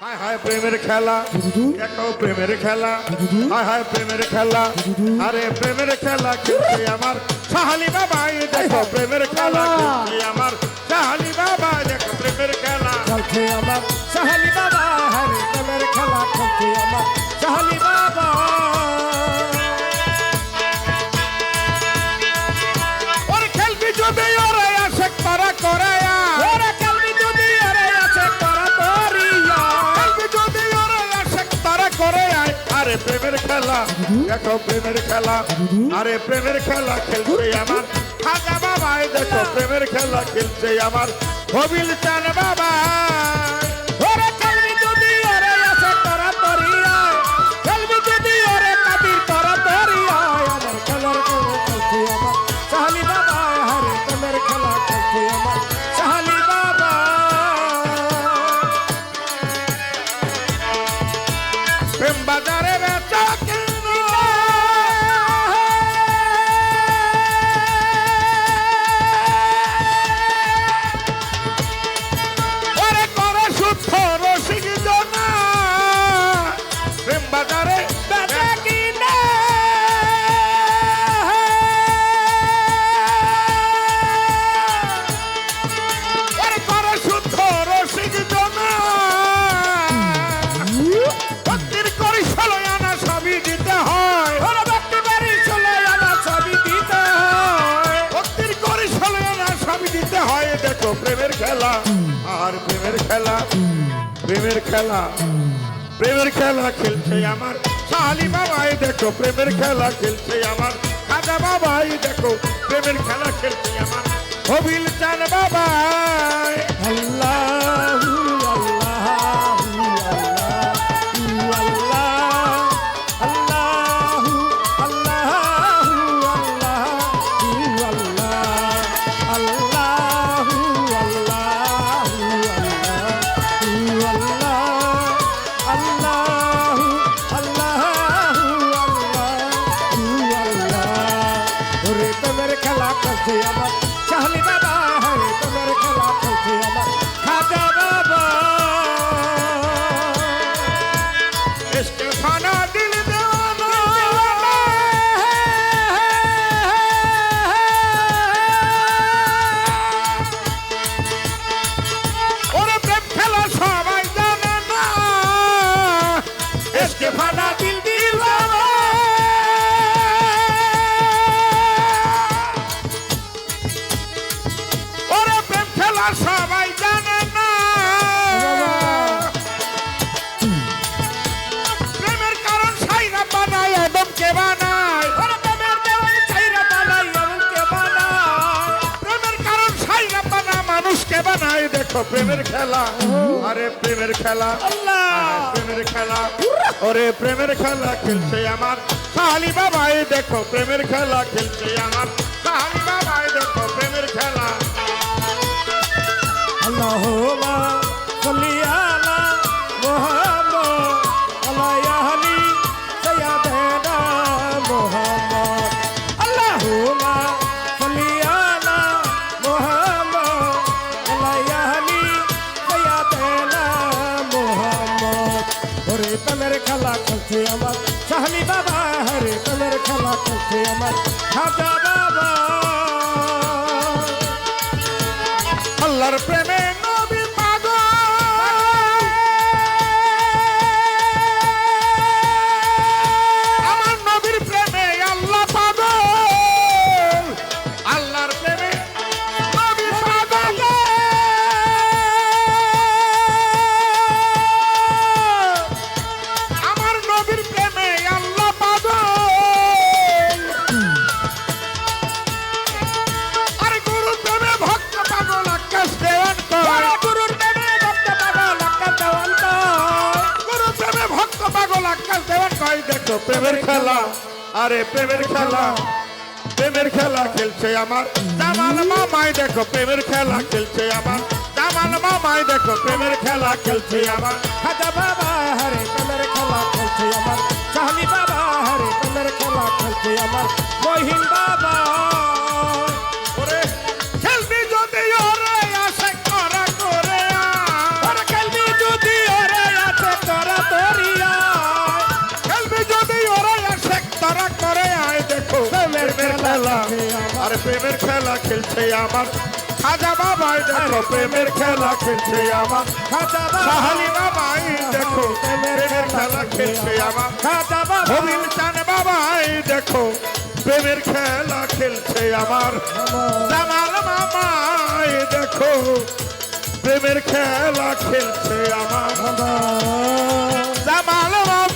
হায় হায় প্রেমের খেলা দেখো প্রেমের খেলা হায় হায় প্রেমের খেলা আরে প্রেমের খেলা খেলছে আমার সাহালি বাবাই দেখো প্রেমের খেলা খেলছে আমার সাহালি বাবা দেখো প্রেমের খেলা খেলছে আমার সাহালি বাবা হরে প্রেমের খেলা খেলছে আমার সাহালি বাবা ওরে খেলবি যদি ওরে আসে করা করে ওরে খেলবি যদি ওরে আছে করা করিয়া খেলবি যদি ওরে আসে তারা করে আয় আরে প্রেমের খেলা দেখো প্রেমের খেলা আরে প্রেমের খেলা খেলছে আমার খাজা বাবাই দেখো প্রেমের খেলা খেলছে আমার হবিল চান বাবা ওরে খেলবি যদি ওরে আছে করা করিয়া খেলবি যদি ওরে কাবির করা করিয়া আমার খেলার খেলছে আমার সাহালি বাবা হরে প্রেমের খেলা খেলছে আমার সাহালি বাবা প্রেম বাজারে বেচা কিনা ওরে করে শুদ্ধ রসিক জনা প্রেম বাজারে বেচা কিনা ওরে করে শুদ্ধ রসিক জনা ভক্তির করি ষোলোই আনা সবই দিতে হয় ওরে ভক্তি বাড়ি চলে আমার ছবি দিতে হয় ভক্তির করি ষোলোই আনা সবই দিতে হয় দেখো প্রেমের খেলা আর প্রেমের খেলা প্রেমের খেলা প্রেমের খেলা খেলছে আমার সাহালি বাবাই দেখো প্রেমের খেলা খেলছে আমার খাজা বাবাই দেখো প্রেমের খেলা খেলছে আমার হবিল চান বাবাই আল্লাহু আল্লাহু আল্লাহু আল্লাহু আল্লাহু আল্লাহু আল্লাহু ওরে তোমার খেলা করছে আমার সাহালি বাবা হরে তোমার খেলা করছে আমার খাজা বাবা इसके फाना दिल दीवाना ওরে প্রেম খেলা সবাই জানে না इसके फाना दिल दीवाना ওরে প্রেম খেলা সবাই জানে না প্রেমের কারণ সাইরা বানায় এদমকে বানায় ওরে তোমার দেওয়াল চাইরা বানাই এমনকে বানাই প্রেমের কারণ সাইরা বানা মানুষকে বানায় দেখো প্রেমের খেলা আরে প্রেমের খেলা আল্লাহ প্রেমের খেলা ওরে প্রেমের খেলা খেলছে আমার সাহালি বাবাই দেখো প্রেমের খেলা খেলছে আমার সাহালি বাবাই দেখো প্রেমের খেলা আল্লাহুম্মা সাল্লি আলা মুহাম্মদ আলা আহলি সাইয়্যিদিনা মুহাম্মদ আল্লাহুম্মা সাল্লি আলা মুহাম্মদ আলা আহলি সাইয়্যিদিনা মুহাম্মদ ওরে তোমার খেলা খেলছে আমার সাহালি বাবা হরে তোমার খেলা খেলছে আমার খাজা বাবা আল্লাহর প্রেমে নবী পাগল আমার নবীর প্রেমে আল্লাহ পাগল আল্লাহর প্রেমে নবী পাগল আমার নবীর প্রেমে আল্লাহ পাগল আরে গুরু প্রেমে ভক্ত পাগল আকাশ দেওয়ান কয় গুরুর প্রেমে ভক্ত পাগল আকাশ দেওয়ান কয় গুরু প্রেমে ভক্ত পাগল আকাশ দেওয়ান কয় দেখো প্রেমের খেলা আরে প্রেমের খেলা প্রেমের খেলা খেলছে আমার জামাল মামাই দেখো প্রেমের খেলা খেলছে আমার জামাল মামাই দেখো প্রেমের খেলা খেলছে আমার খাজা বাবা হরে তোমার খেলা খেলছে আমার সাহালি বাবা হরে তোমার খেলা খেলছে আমার মহিন বাবা ওরে খেলবি যদি ওরে আসে করা করে ওরে খেলবি যদি ওরে খেলছে আমার খাজা বাবাই দেখো প্রেমের খেলা খেলছে আমার খাজা সাহালি বাবাই দেখো প্রেমের খেলা খেলছে আমার খাজা বাবা হবিল চান বাবাই দেখো প্রেমের খেলা খেলছে আমার জামাল মামাই দেখো প্রেমের খেলা খেলছে আমার জামাল মামা